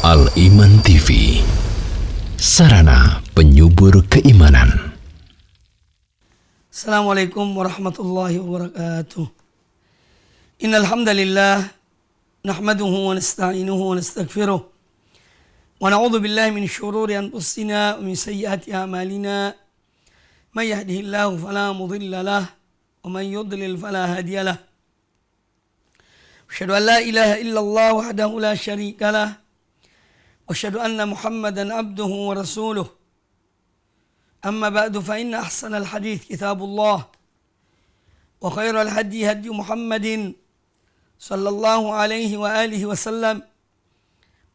Al-Iman TV, sarana penyubur keimanan. Assalamualaikum warahmatullahi wabarakatuh. Innal hamdalillah nahmaduhu wa nasta'inuhu wa nastaghfiruh wa na'udzu billahi min syururi anfusina wa min sayyiati a'malina. May yahdihillahu fala mudilla lahu wa man yudlil fala hadiya lahu. Asyhadu an la ilaha illallah wahdahu la syarika lahu wa asyhadu anna Muhammadan abduhu wa rasuluh. Amma ba'du fa inna ahsanal hadits kitabullah wa khairal hadi hadi Muhammadin sallallahu alaihi wa alihi wasallam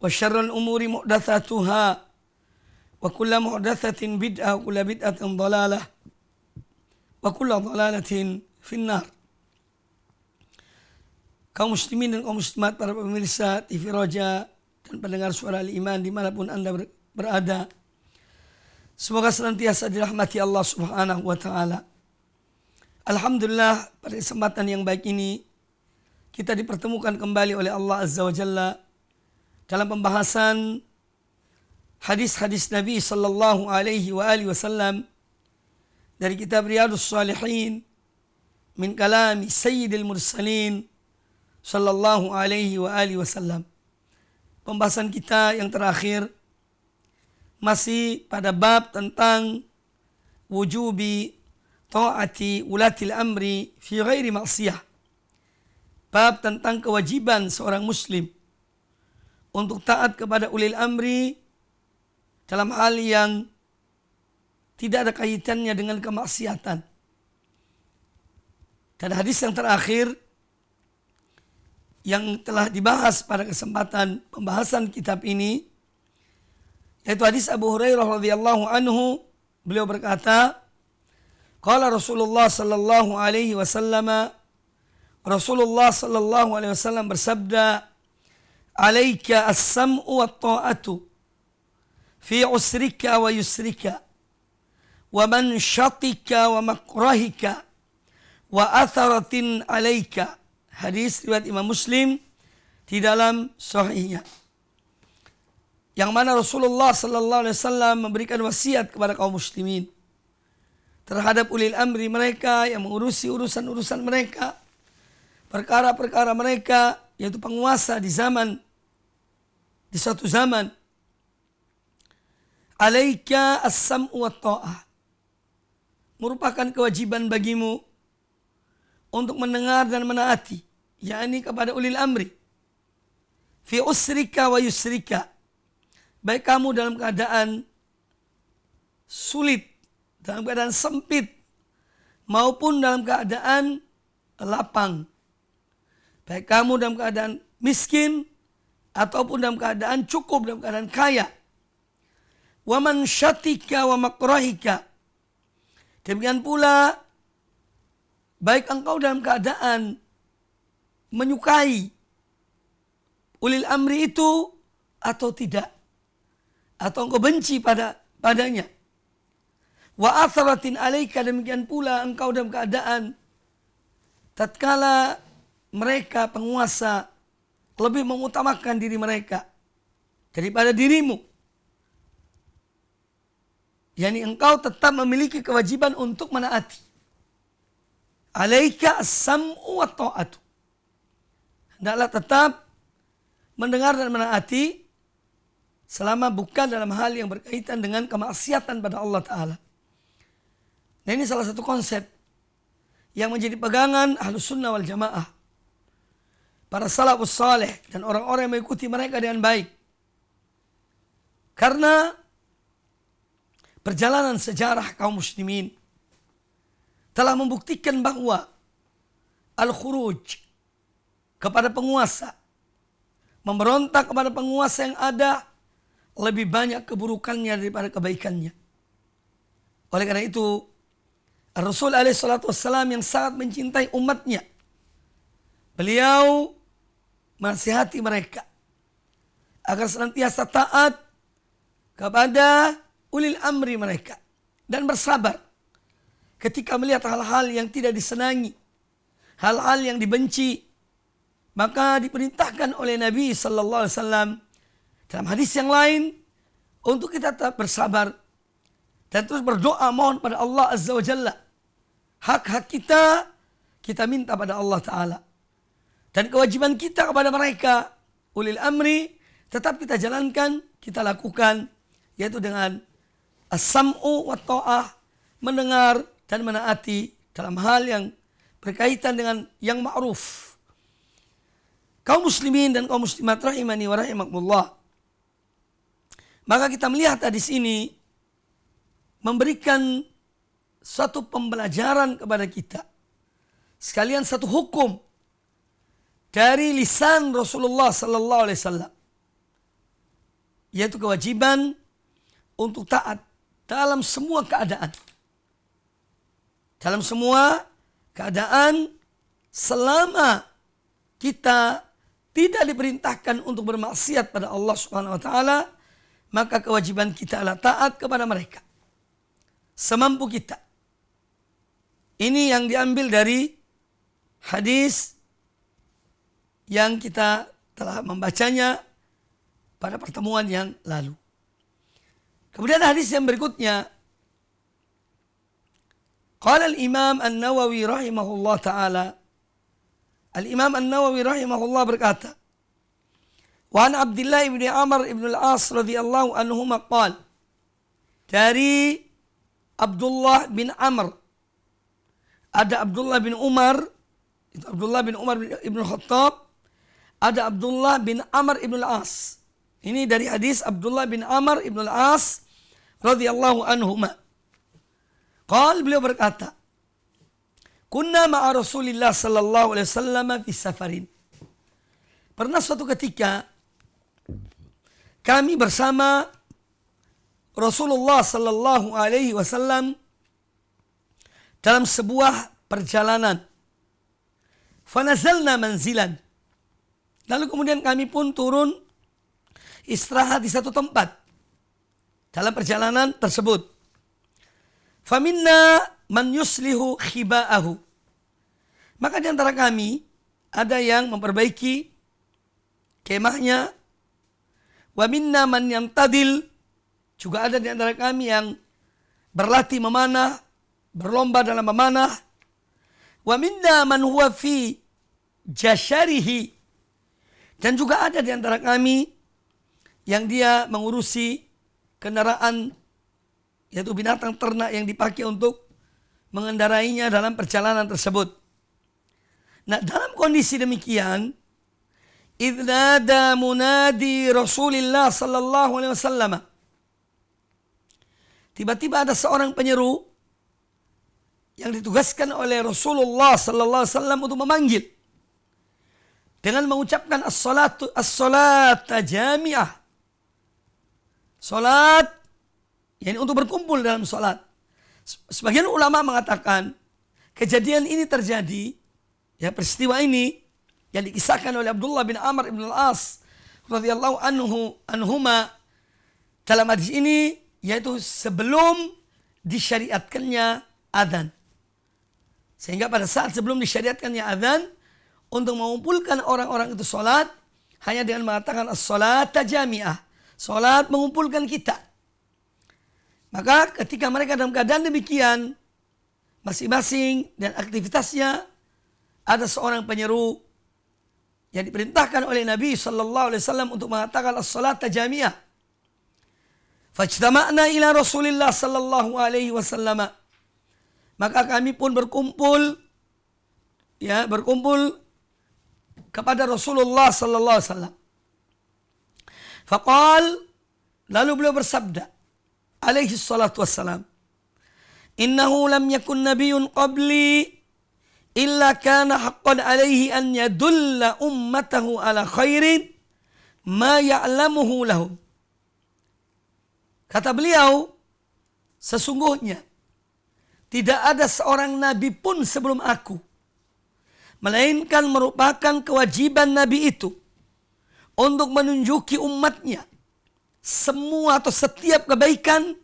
wa syarrul umuri muhdatsatuha wa kullu muhdatsatin bid'ah wa kullu bid'atin dhalalah wa kullu dhalalatin finnar. Kaum muslimin dan kaum muslimat, para pemirsa TV Roja dan pendengar suara Al-Iman dimanapun Anda berada, semoga senantiasa dirahmati Allah Subhanahu wa Ta'ala. Alhamdulillah, pada kesempatan yang baik ini kita dipertemukan kembali oleh Allah Azza wa Jalla dalam pembahasan hadis-hadis Nabi sallallahu alaihi wa alihi wasallam dari kitab Riyadhus Shalihin min kalami Sayyidil Mursalin sallallahu alaihi wa alihi wasallam. Pembahasan kita yang terakhir masih pada bab tentang wujubi ta'ati ulatil amri fi ghairi ma'siyah. Bab tentang kewajiban seorang muslim untuk taat kepada ulil amri dalam hal yang tidak ada kaitannya dengan kemaksiatan. Dan hadis yang terakhir yang telah dibahas pada kesempatan pembahasan kitab ini, yaitu hadis Abu Hurairah radhiyallahu anhu. Beliau berkata, qala Rasulullah sallallahu alaihi wasallam, Rasulullah sallallahu alaihi wasallam bersabda, "Alaika as-sam'u wat-ta'atu fi usrika wa yusrika wa manshatika wa makrahika wa atharatin alaika." Hadis riwayat Imam Muslim di dalam sahihnya, yang mana Rasulullah sallallahu alaihi wasallam memberikan wasiat kepada kaum muslimin terhadap ulil amri mereka yang mengurusi urusan-urusan mereka, perkara-perkara mereka, yaitu penguasa di suatu zaman. Alaika as-sam'u wa ta'ah, merupakan kewajiban bagimu untuk mendengar dan menaati, yakni kepada ulil amri. Fi usrika wa yusrika, baik kamu dalam keadaan sulit, dalam keadaan sempit, maupun dalam keadaan lapang. Baik kamu dalam keadaan miskin, ataupun dalam keadaan cukup, dalam keadaan kaya. Wa manshatika wa makrahika, demikian pula baik engkau dalam keadaan menyukai ulil amri itu atau tidak, atau engkau benci padanya. Wa atharatin alaika, demikian pula engkau dalam keadaan tatkala mereka penguasa lebih mengutamakan diri mereka daripada dirimu, yakni engkau tetap memiliki kewajiban untuk menaati. Alaika as-sam'u wa ta'atu, hendaklah tetap mendengar dan menaati selama bukan dalam hal yang berkaitan dengan kemaksiatan pada Allah Ta'ala. Nah, ini salah satu konsep yang menjadi pegangan Ahlus Sunnah wal Jamaah, para salafus saleh dan orang-orang yang mengikuti mereka dengan baik. Karena perjalanan sejarah kaum muslimin telah membuktikan bahwa al-khuruj kepada penguasa, memberontak kepada penguasa yang ada, lebih banyak keburukannya daripada kebaikannya. Oleh karena itu, Rasul alaihissalatu wassalam yang sangat mencintai umatnya, beliau menasihati mereka agar senantiasa taat kepada ulil amri mereka dan bersabar ketika melihat hal-hal yang tidak disenangi, hal-hal yang dibenci. Maka diperintahkan oleh Nabi sallallahu alaihi wasallam Dalam hadis yang lain, untuk kita tetap bersabar dan terus berdoa mohon pada Allah Azza wa Jalla. Hak-hak kita minta pada Allah Ta'ala. Dan kewajiban kita kepada mereka, ulil amri, tetap kita jalankan, kita lakukan, yaitu dengan as-sam'u wa ta'ah, mendengar dan menaati dalam hal yang berkaitan dengan yang ma'ruf. Kaum muslimin dan kaum muslimat rahimani wa rahimakumullah. Maka kita melihat hadis ini memberikan suatu pembelajaran kepada kita. Sekalian satu hukum dari lisan Rasulullah sallallahu alaihi wasallam, yaitu kewajiban untuk taat dalam semua keadaan. Dalam semua keadaan selama kita tidak diperintahkan untuk bermaksiat pada Allah Subhanahu wa taala, maka kewajiban kita adalah taat kepada mereka semampu kita. Ini yang diambil dari hadis yang kita telah membacanya pada pertemuan yang lalu. Kemudian hadis yang berikutnya, qala al-Imam An-Nawawi rahimahullah ta'ala, Al-Imam An-Nawawi rahimahullah berkata, wa an Abdullah ibn Amr ibn al-As radhiyallahu anhuma qala, dari Abdullah bin Amr, ada Abdullah bin Umar, itu Abdullah bin Umar ibn Khattab, ada Abdullah bin Amr ibn al-As. Ini dari hadis Abdullah bin Amr ibn al-As radhiyallahu anhuma. Beliau berkata, kunna ma'a Rasulillah sallallahu alaihi wasallam fi safarin. Pernah suatu ketika kami bersama Rasulullah sallallahu alaihi wasallam dalam sebuah perjalanan. Fanazalna manzilan. Lalu kemudian kami pun turun istirahat di satu tempat dalam perjalanan tersebut. Faminna man yuslihu khiba'ahu. Maka di antara kami ada yang memperbaiki kemahnya. Wa minna man yantadil. Juga ada di antara kami yang berlatih memanah, berlomba dalam memanah. Wa minna man huwa fi jasyarihi. Dan juga ada di antara kami yang dia mengurusi kendaraan, yaitu binatang ternak yang dipakai untuk mengendarainya dalam perjalanan tersebut. Nah, dalam kondisi demikian, idnada munadi Rasulullah sallallahu alaihi wasallam. Tiba-tiba ada seorang penyeru yang ditugaskan oleh Rasulullah sallallahu alaihi wasallam untuk memanggil dengan mengucapkan as-salata jami'ah. Salat yakni untuk berkumpul dalam salat. Sebagian ulama mengatakan kejadian ini terjadi, ya peristiwa ini yang dikisahkan oleh Abdullah bin Amr ibn al-As radhiyallahu anhuma dalam hadis ini, yaitu sebelum disyariatkannya adzan. Sehingga pada saat sebelum disyariatkannya adzan, untuk mengumpulkan orang-orang itu salat hanya dengan mengatakan as-salata jami'ah. Salat mengumpulkan kita. Maka ketika mereka dalam keadaan demikian, masing-masing dan aktivitasnya, ada seorang penyeru yang diperintahkan oleh Nabi sallallahu alaihi wasallam untuk mengatakan as-salata jami'ah. Fajtama'na ila Rasulillah sallallahu alaihi wasallam. Maka kami pun berkumpul kepada Rasulullah sallallahu alaihi wasallam. Faqal, lalu beliau bersabda alaihi salatu wassalam, innahu lam yakun nabiyyun qabli illa kana haqqan alaihi an yadulla ummatahu ala khairin ma ya'lamuhu lahum. Kata beliau, sesungguhnya tidak ada seorang nabi pun sebelum aku, melainkan merupakan kewajiban nabi itu untuk menunjuki umatnya semua atau setiap kebaikan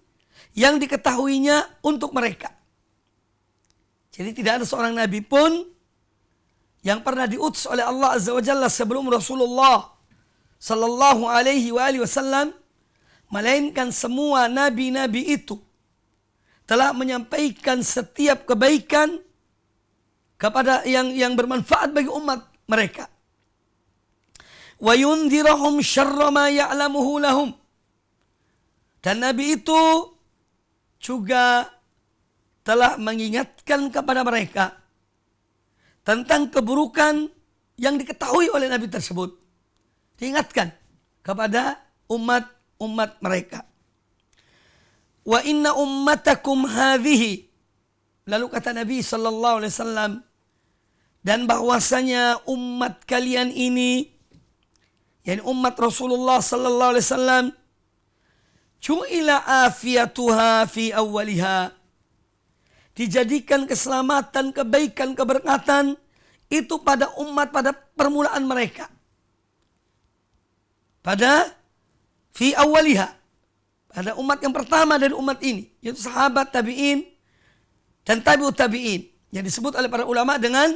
yang diketahuinya untuk mereka. Jadi tidak ada seorang nabi pun yang pernah diutus oleh Allah Azza wa Jalla sebelum Rasulullah sallallahu alaihi wasallam, melainkan semua nabi-nabi itu telah menyampaikan setiap kebaikan kepada yang bermanfaat bagi umat mereka. Wa yundhirahum syarra ma ya'lamuhu lahum. Dan nabi itu juga telah mengingatkan kepada mereka tentang keburukan yang diketahui oleh nabi tersebut. Diingatkan kepada umat mereka. Wa inna ummatakum hadhihi. Lalu kata Nabi sallallahu alaihi wasallam, dan bahwasanya umat kalian ini, yakni umat Rasulullah sallallahu alaihi wasallam, ju'ila afiyatuha fi awwaliha. Dijadikan keselamatan, kebaikan, keberkatan itu pada umat pada permulaan mereka. Pada fi awwaliha, pada umat yang pertama dari umat ini, yaitu sahabat, tabi'in dan tabi'ut tabi'in, yang disebut oleh para ulama dengan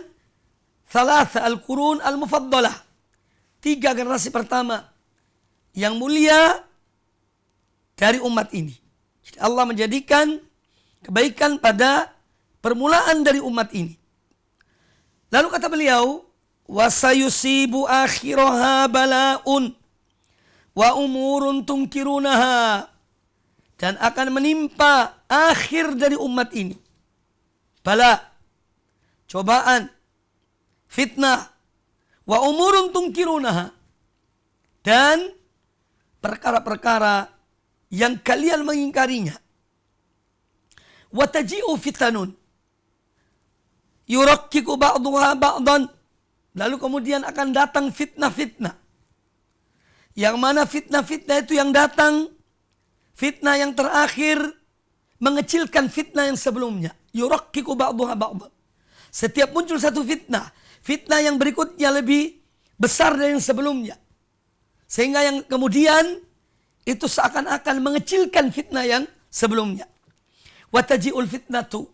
thalatha al-qurun al-mufaddalah, 3 generasi pertama yang mulia dari umat ini. Jadi Allah menjadikan kebaikan pada permulaan dari umat ini. Lalu kata beliau, wasayusibu akhiraha bala'un wa umurun tungkirunaha. Dan akan menimpa akhir dari umat ini bala, cobaan, fitnah, wa umurun tungkirunaha, dan perkara-perkara yang kalian mengingkarinya. Wa taji'u fitanun yurakkiku ba'duha ba'dan. Lalu kemudian akan datang fitnah-fitnah, yang mana fitnah-fitnah itu yang datang, fitnah yang terakhir mengecilkan fitnah yang sebelumnya. Yurakkiku ba'duha ba'dan. Setiap muncul satu fitnah, fitnah yang berikutnya lebih besar dari yang sebelumnya. Sehingga yang kemudian itu seakan-akan mengecilkan fitnah yang sebelumnya. Wataji'ul fitnatu,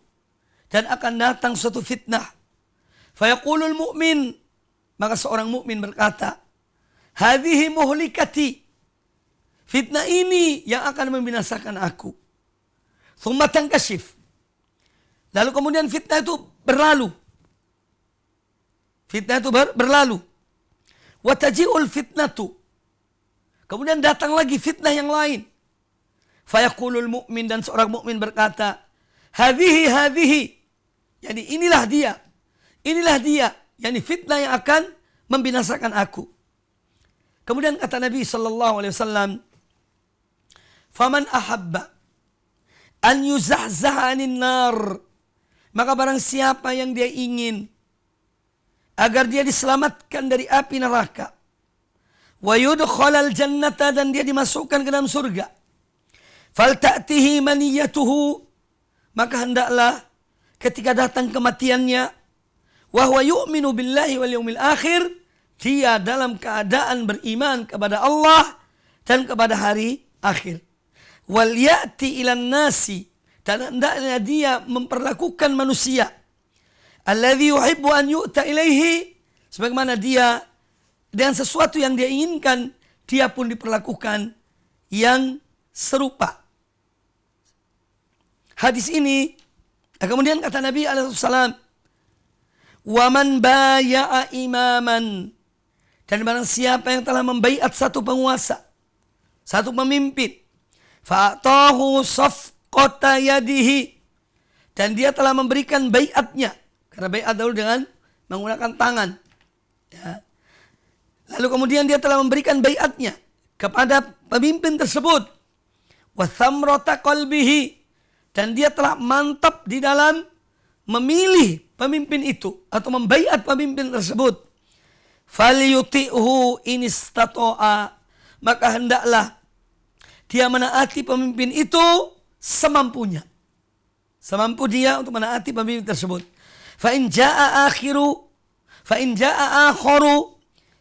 dan akan datang suatu fitnah. Fayaqulul mu'min, maka seorang mukmin berkata, hadhihi muhlikati, fitnah ini yang akan membinasakan aku. Thumma tankashif, lalu kemudian fitnah itu berlalu. Fitnah itu berlalu. Wataji'ul fitnatu, kemudian datang lagi fitnah yang lain. Fayaqulul mu'min, dan seorang mukmin berkata, hadhihi, yani inilah dia, yani fitnah yang akan membinasakan aku. Kemudian kata Nabi sallallahu alaihi wasallam, faman ahabba an yuzahzaha 'anil nar, maka barang siapa yang dia ingin agar dia diselamatkan dari api neraka, wa yudkhalal jannata, dan dia dimasukkan ke dalam surga, falta'tihi maniyatuhu, maka hendaklah ketika datang kematiannya, wa huwa yu'minu billahi wal yaumil akhir, dia dalam keadaan beriman kepada Allah dan kepada hari akhir. Wal ya'ti ilan nasi, dan hendaknya dia memperlakukan manusia, alladzi yuhibbu an yu'ta ilaihi, sebagaimana dia dengan sesuatu yang dia inginkan, dia pun diperlakukan yang serupa. Hadis ini kemudian kata Nabi alaihissalam, wa man baya'a imaman, dan barang siapa yang telah membaiat satu penguasa, satu pemimpin, fa'atahu safqata yadihi, dan dia telah memberikan baiatnya, karena baiat dahulu dengan menggunakan tangan, ya. Lalu kemudian dia telah memberikan baiatnya kepada pemimpin tersebut, wa thamrata qalbihi, dan dia telah mantap di dalam memilih pemimpin itu atau membaiat pemimpin tersebut. Falyuti'hu in istata'a, maka hendaklah dia menaati pemimpin itu semampunya. Semampu dia untuk menaati pemimpin tersebut. Fa in jaa'a akharu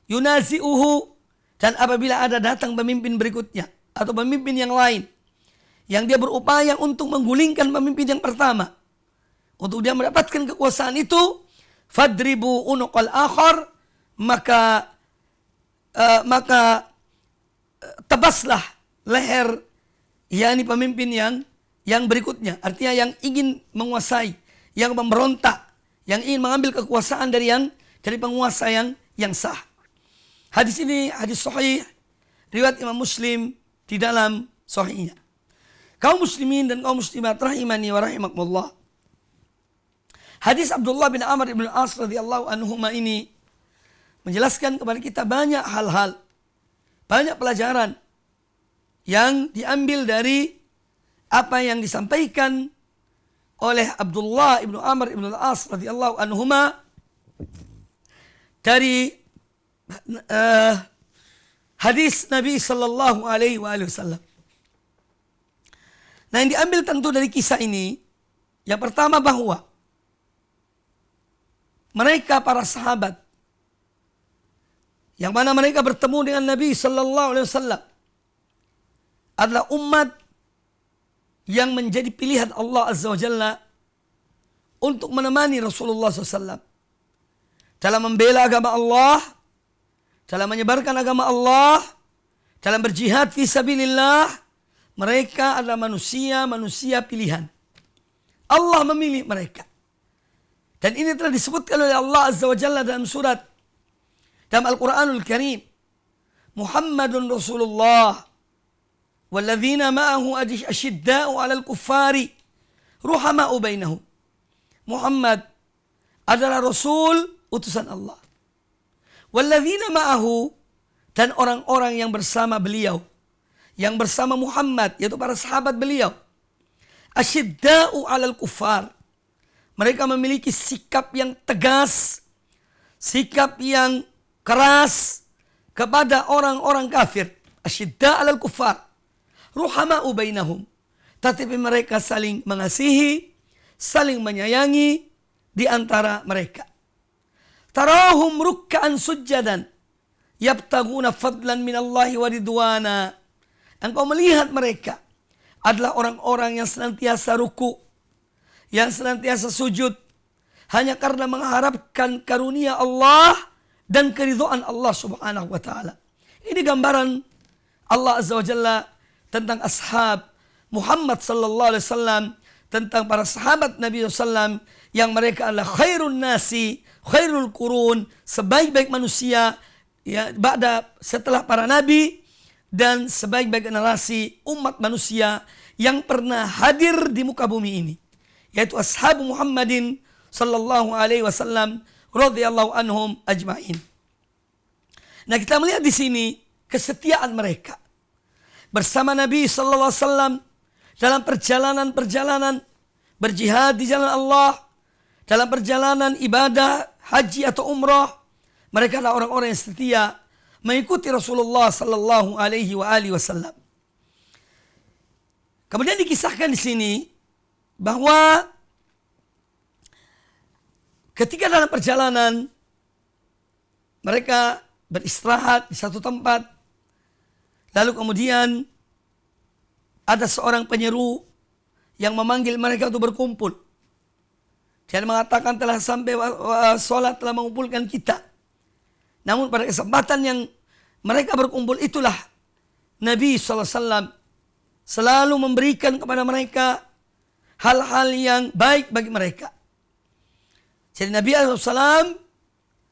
yunazi'uhu, dan apabila ada datang pemimpin berikutnya atau pemimpin yang lain yang dia berupaya untuk menggulingkan pemimpin yang pertama, untuk dia mendapatkan kekuasaan itu, fadribu unuqal akhar, maka tabaslah leher yakni pemimpin yang berikutnya, artinya yang ingin menguasai, yang memberontak, yang ingin mengambil kekuasaan dari penguasa yang sah. Hadis ini hadis sahih riwayat Imam Muslim di dalam sahihnya. Kaum muslimin dan kaum muslimat rahimani wa rahimakumullah. Hadis Abdullah bin Amr bin As radhiyallahu anhuma ini menjelaskan kepada kita banyak hal-hal, banyak pelajaran yang diambil dari apa yang disampaikan oleh Abdullah ibnu Amr ibn al-As radhiyallahu anhuma dari hadis Nabi sallallahu alaihi wasallam. Nah, yang diambil tentu dari kisah ini, yang pertama bahwa mereka para sahabat yang mana mereka bertemu dengan Nabi sallallahu alaihi wasallam adalah umat yang menjadi pilihan Allah Azza wa Jalla untuk menemani Rasulullah SAW dalam membela agama Allah, dalam menyebarkan agama Allah, dalam berjihad fi sabilillah. Mereka adalah manusia pilihan. Allah memilih mereka. Dan ini telah disebutkan oleh Allah Azza wa Jalla dalam Al-Quranul Karim. Muhammadun Rasulullah walladzina ma'ahu asyidda'u 'alal kuffari ruhama'u bainahum. Muhammad adalah Rasul utusan Allah. Walladzina ma'ahu, dan orang-orang yang bersama beliau, yang bersama Muhammad, yaitu para sahabat beliau. Asyidda'u 'alal kuffar. Mereka memiliki sikap yang tegas, sikap yang keras kepada orang-orang kafir. Asyidda' 'alal kuffar. Ruhama'u bainahum. Tetapi mereka saling mengasihi, saling menyayangi di antara mereka. Tarahum rukka'an sujjadan yabtaguna fadlan minallahi wa ridwana. Engkau melihat mereka adalah orang-orang yang senantiasa ruku, yang senantiasa sujud, hanya karena mengharapkan karunia Allah dan keridhaan Allah subhanahu wa ta'ala. Ini gambaran Allah Azza wa Jalla tentang ashab Muhammad sallallahu alaihi wasallam, tentang para sahabat Nabi SAW yang mereka adalah khairun nasi, khairul qurun, sebaik-baik manusia ya setelah para nabi, dan sebaik-baik generasi umat manusia yang pernah hadir di muka bumi ini, yaitu ashab Muhammadin sallallahu alaihi wasallam radhiyallahu anhum ajma'in. Nah, kita melihat di sini kesetiaan mereka bersama Nabi sallallahu alaihi wasallam dalam perjalanan-perjalanan berjihad di jalan Allah, dalam perjalanan ibadah haji atau umrah. Mereka adalah orang-orang yang setia mengikuti Rasulullah sallallahu alaihi wasallam. Kemudian dikisahkan di sini bahwa ketika dalam perjalanan mereka beristirahat di satu tempat, lalu kemudian ada seorang penyeru yang memanggil mereka untuk berkumpul. Dia mengatakan telah sampai sholat telah mengumpulkan kita. Namun pada kesempatan yang mereka berkumpul itulah Nabi SAW selalu memberikan kepada mereka hal-hal yang baik bagi mereka. Jadi Nabi SAW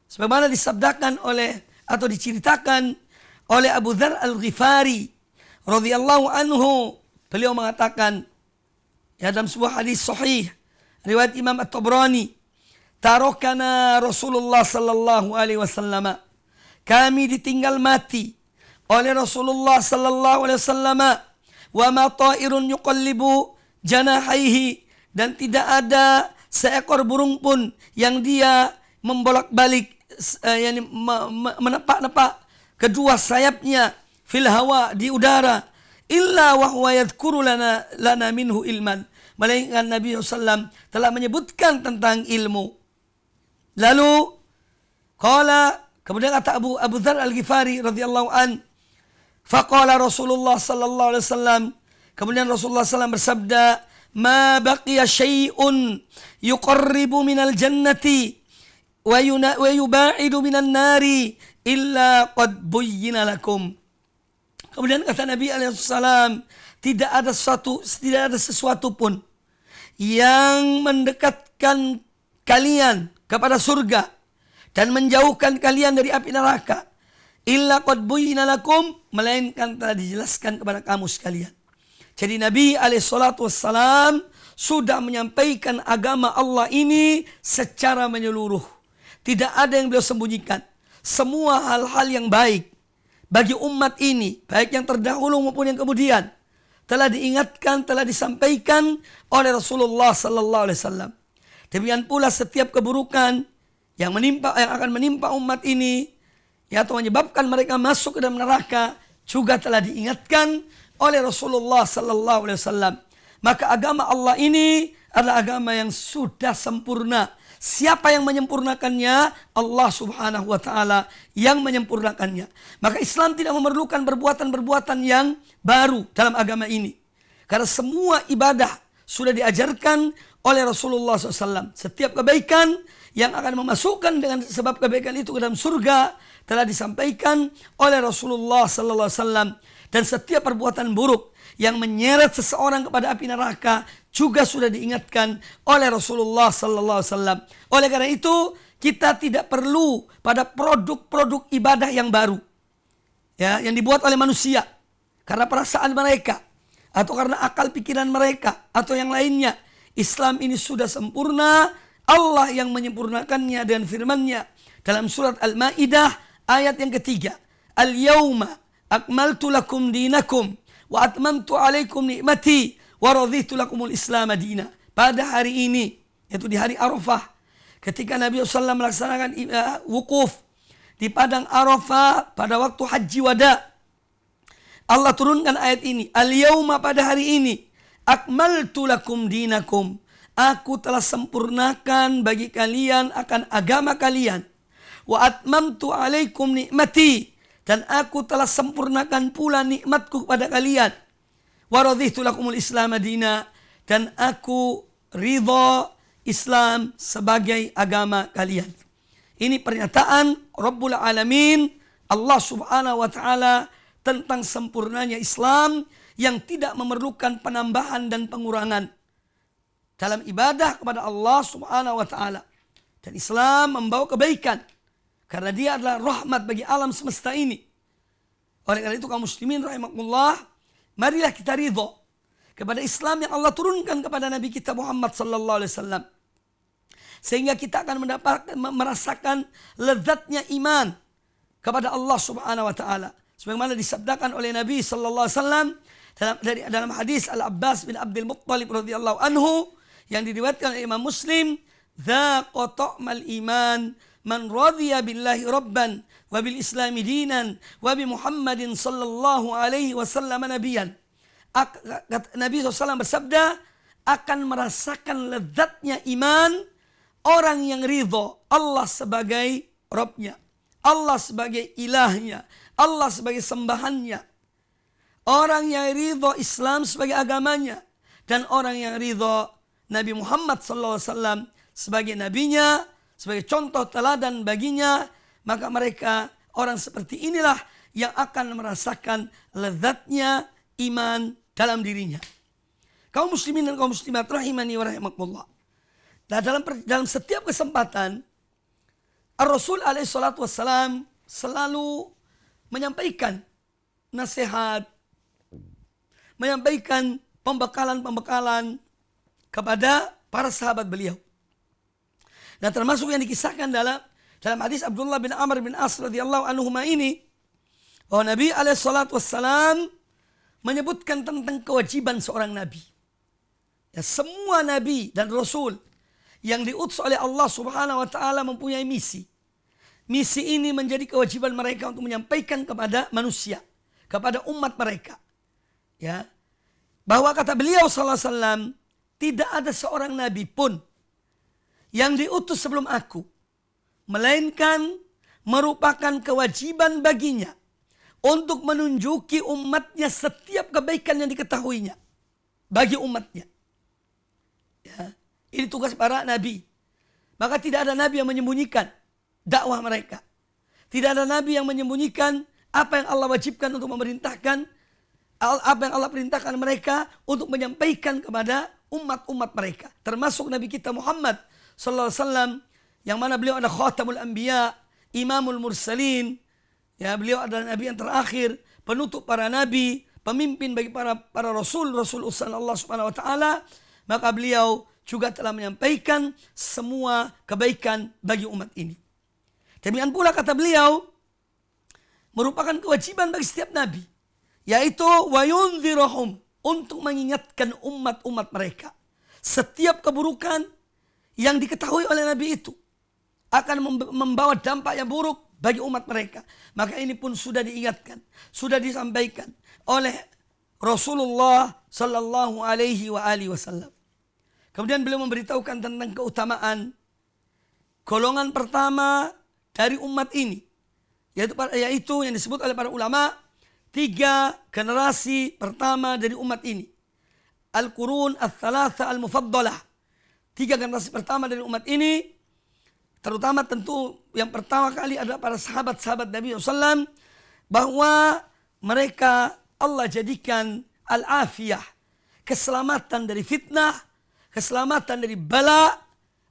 sebagaimana disabdakan oleh atau diceritakan oleh Abu Dzar Al-Ghifari radhiyallahu anhu, beliau mengatakan ya dalam sebuah hadis sahih riwayat Imam At-Tabrani, tarokana Rasulullah sallallahu alaihi wasallam, kami ditinggal mati oleh Rasulullah sallallahu alaihi wasallam, wa ma ta'irun yuqallibu janahaihi, dan tidak ada seekor burung pun yang dia membolak-balik menepak-nepak kedua sayapnya fil hawa, di udara, illa wa huwa yadhkuru lana minhu ilman, melainkan Nabi SAW telah menyebutkan tentang ilmu. Lalu kemudian kata Abu Dzar Al-Ghifari radhiyallahu an, faqala Rasulullah sallallahu alaihi wasallam, kemudian Rasulullah SAW bersabda, ma baqiya syai'un yuqarribu minal jannati wa yuba'idu minan nari illa qad buyyina lakum. Kemudian kata Nabi alaihissalam, tidak ada sesuatu pun yang mendekatkan kalian kepada surga dan menjauhkan kalian dari api neraka illa qad buyyina lakum, melainkan telah dijelaskan kepada kamu sekalian. Jadi Nabi alaihissalam sudah menyampaikan agama Allah ini secara menyeluruh. Tidak ada yang beliau sembunyikan. Semua hal-hal yang baik bagi umat ini, baik yang terdahulu maupun yang kemudian, telah diingatkan, telah disampaikan oleh Rasulullah sallallahu alaihi wasallam. Demikian pula setiap keburukan yang akan menimpa umat ini, atau menyebabkan mereka masuk ke dalam neraka, juga telah diingatkan oleh Rasulullah sallallahu alaihi wasallam. Maka agama Allah ini adalah agama yang sudah sempurna. Siapa yang menyempurnakannya? Allah subhanahu wa ta'ala yang menyempurnakannya. Maka Islam tidak memerlukan perbuatan-perbuatan yang baru dalam agama ini. Karena semua ibadah sudah diajarkan oleh Rasulullah SAW. Setiap kebaikan yang akan memasukkan dengan sebab kebaikan itu ke dalam surga telah disampaikan oleh Rasulullah SAW. Dan setiap perbuatan buruk yang menyeret seseorang kepada api neraka juga sudah diingatkan oleh Rasulullah sallallahu alaihi wasallam. Oleh karena itu, kita tidak perlu pada produk-produk ibadah yang baru, yang dibuat oleh manusia karena perasaan mereka atau karena akal pikiran mereka atau yang lainnya. Islam ini sudah sempurna. Allah yang menyempurnakannya dengan firman-Nya dalam surat Al-Maidah ayat yang ketiga. Al-yauma akmaltu lakum dinakum wa atmamtu alaikum ni'mati wa raditu lakumul islam madina. Pada hari ini, yaitu di hari Arafah, ketika Nabi SAW melaksanakan wukuf di padang Arafah pada waktu haji wada, Allah turunkan ayat ini. Al-yauma, pada hari ini, akmaltu lakum dinakum, aku telah sempurnakan bagi kalian akan agama kalian. Wa atmamtu alaikum ni'mati, dan aku telah sempurnakan pula nikmatku kepada kalian. Wa raditu lakumul islam madina, dan aku ridha Islam sebagai agama kalian. Ini pernyataan Rabbul Alamin, Allah subhanahu wa ta'ala, tentang sempurnanya Islam yang tidak memerlukan penambahan dan pengurangan dalam ibadah kepada Allah subhanahu wa ta'ala. Dan Islam membawa kebaikan karena dia adalah rahmat bagi alam semesta ini. Oleh karena itu kaum muslimin rahimakumullah, marilah kita ridha kepada Islam yang Allah turunkan kepada Nabi kita Muhammad sallallahu alaihi wasallam. Sehingga kita akan merasakan lezatnya iman kepada Allah subhanahu wa ta'ala. Sebagaimana disabdakan oleh Nabi sallallahu alaihi wasallam dalam hadis Al-Abbas bin Abdul Muttalib radhiyallahu anhu yang diriwayatkan oleh Imam Muslim, "Dzaqa ta'mal iman man radhiya billahi rabban wa bil islami dinan wa bi Muhammadin sallallahu alaihi wasallam nabiyan." Nabi SAW bersabda, akan merasakan lezatnya iman orang yang ridho Allah sebagai Rabbnya, Allah sebagai ilahnya, Allah sebagai sembahannya. Orang yang ridho Islam sebagai agamanya, dan orang yang ridho Nabi Muhammad SAW sebagai nabinya, sebagai contoh teladan baginya, maka mereka orang seperti inilah yang akan merasakan lezatnya iman dalam dirinya. Kaum muslimin dan kaum muslimat rahimani wa rahimakumullah. Nah, dalam setiap kesempatan Ar-Rasul alaihi salatu wassalam selalu menyampaikan nasihat, menyampaikan pembekalan-pembekalan kepada para sahabat beliau. Dan termasuk yang dikisahkan dalam hadis Abdullah bin Amr bin As radhiyallahu anhuma ini, bahwa Nabi alaihi salatu wassalam menyebutkan tentang kewajiban seorang nabi. Ya, semua nabi dan rasul yang diutus oleh Allah subhanahu wa ta'ala mempunyai misi. Misi ini menjadi kewajiban mereka untuk menyampaikan kepada manusia, kepada umat mereka. Ya, bahwa kata beliau sallallahu alaihi wasallam, tidak ada seorang nabi pun yang diutus sebelum aku, melainkan merupakan kewajiban baginya untuk menunjuki umatnya setiap kebaikan yang diketahuinya bagi umatnya. Ya, ini tugas para nabi. Maka tidak ada nabi yang menyembunyikan dakwah mereka. Tidak ada nabi yang menyembunyikan apa yang Allah wajibkan untuk memerintahkan, apa yang Allah perintahkan mereka untuk menyampaikan kepada umat-umat mereka. Termasuk Nabi kita Muhammad sallallahu alaihi wasallam, yang mana beliau adalah khatamul anbiya, imamul mursalin. Ya, beliau adalah nabi yang terakhir, penutup para nabi, pemimpin bagi para rasul utusan Allah Subhanahu wa taala. Maka beliau juga telah menyampaikan semua kebaikan bagi umat ini. Demikian pula kata beliau, merupakan kewajiban bagi setiap nabi, yaitu wa yunzirahum, untuk mengingatkan umat-umat mereka setiap keburukan yang diketahui oleh nabi itu akan membawa dampak yang buruk bagi umat mereka. Maka ini pun sudah diingatkan, sudah disampaikan oleh Rasulullah sallallahu alaihi wasallam. Kemudian beliau memberitahukan tentang keutamaan golongan pertama dari umat ini, yaitu yang disebut oleh para ulama 3 generasi pertama dari umat ini. Al-Qurun Al-Thalatha Al-Mufaddalah. 3 generasi pertama dari umat ini, terutama tentu yang pertama kali adalah para sahabat-sahabat Nabi SAW, bahwa mereka Allah jadikan al-afiyah, keselamatan dari fitnah, keselamatan dari bala,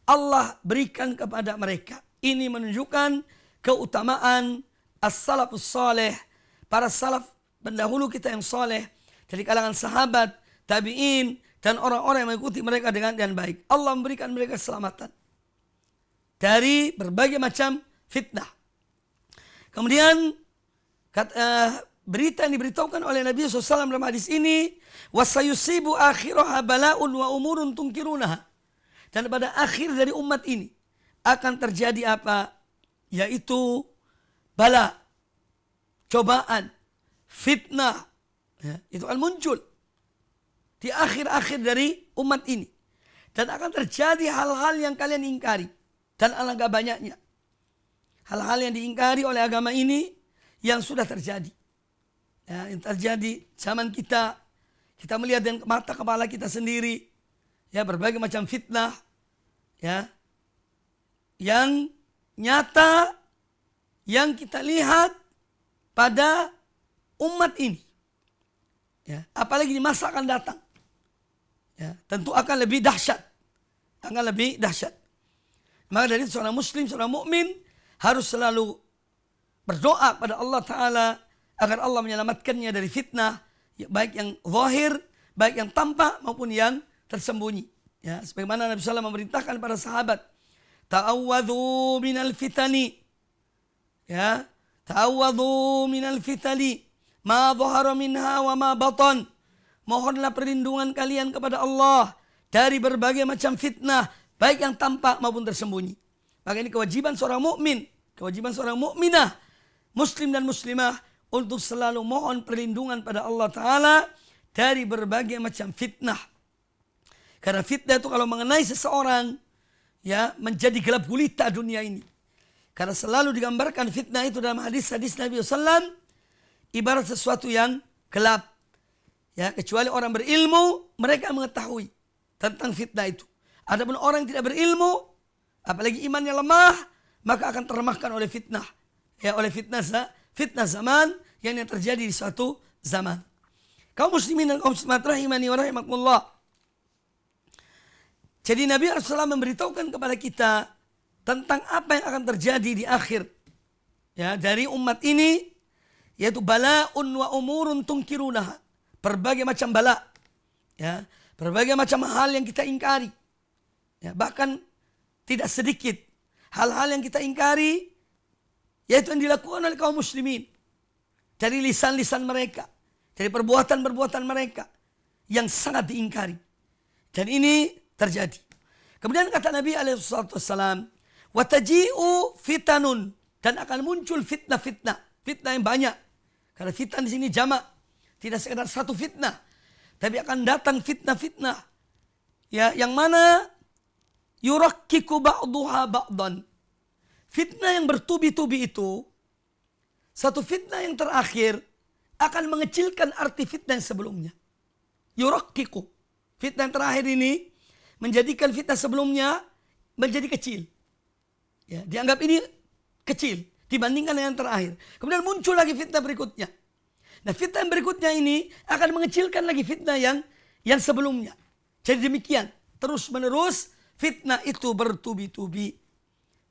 Allah berikan kepada mereka. Ini menunjukkan keutamaan as-salafus saleh, para salaf pendahulu kita yang saleh dari kalangan sahabat, tabi'in, dan orang-orang yang mengikuti mereka dengan baik. Allah memberikan mereka keselamatan dari berbagai macam fitnah. Kemudian berita yang diberitahukan oleh Nabi SAW dalam hadis ini, wasayusibu akhiraha bala'un wa umurun tungkirunaha. Dan pada akhir dari umat ini akan terjadi apa? Yaitu bala, cobaan, fitnah. Ya, itu akan muncul di akhir-akhir dari umat ini. Dan akan terjadi hal-hal yang kalian ingkari. Dan alangkah banyaknya hal-hal yang diingkari oleh agama ini yang sudah terjadi. Ya, yang terjadi zaman kita. Kita melihat dengan mata kepala kita sendiri. Ya, berbagai macam fitnah. Ya, yang nyata, yang kita lihat pada umat ini. Ya, apalagi di masa akan datang. Ya, tentu akan lebih dahsyat. Akan lebih dahsyat. Maka dari itu seorang muslim, seorang mukmin harus selalu berdoa pada Allah Ta'ala agar Allah menyelamatkannya dari fitnah, baik yang zahir, baik yang tampak maupun yang tersembunyi. Ya, sebagaimana Nabi SAW memerintahkan para sahabat, ta'awwadhu minal fitani. Ya, ta'awwadhu minal fitani ma dhahara minha wa ma batan. Mohonlah perlindungan kalian kepada Allah dari berbagai macam fitnah, baik yang tampak maupun tersembunyi. Maka ini kewajiban seorang mukmin, kewajiban seorang mukminah, muslim dan muslimah, untuk selalu mohon perlindungan pada Allah Ta'ala dari berbagai macam fitnah. Karena fitnah itu kalau mengenai seseorang, ya, menjadi gelap gulita dunia ini. Karena selalu digambarkan fitnah itu dalam hadis-hadis Nabi SAW ibarat sesuatu yang gelap. Ya, kecuali orang berilmu, mereka mengetahui tentang fitnah itu. Adapun orang yang tidak berilmu, apalagi imannya lemah, maka akan terlemahkan oleh fitnah. Ya, oleh fitnah zaman yang terjadi di suatu zaman. Kaum muslimin dan kaum muslimat rahimani wa rahimakumullah. Jadi Nabi SAW memberitahukan kepada kita tentang apa yang akan terjadi di akhir, ya, dari umat ini, yaitu bala'un wa umurun tungkirunaha. Berbagai macam bala, ya, berbagai macam hal yang kita ingkari. Ya, bahkan tidak sedikit hal-hal yang kita ingkari, yaitu yang dilakukan oleh kaum muslimin. Dari lisan-lisan mereka, dari perbuatan-perbuatan mereka yang sangat diingkari. Dan ini terjadi. Kemudian kata Nabi SAW, wataji'u fitanun, dan akan muncul fitnah-fitnah, fitnah yang banyak. Karena fitnah di sini jamak, tidak sekedar satu fitnah, tapi akan datang fitnah-fitnah, ya, yang mana yurakkiku ba'duha ba'dan. Fitnah yang bertubi-tubi itu, satu fitnah yang terakhir akan mengecilkan arti fitnah yang sebelumnya. Yurakkiku. Fitnah yang terakhir ini menjadikan fitnah sebelumnya menjadi kecil. Ya, dianggap ini kecil. dibandingkan dengan yang terakhir. Kemudian muncul lagi fitnah berikutnya. Nah, fitnah yang berikutnya ini akan mengecilkan lagi fitnah yang sebelumnya. Jadi demikian, terus menerus fitnah itu bertubi-tubi.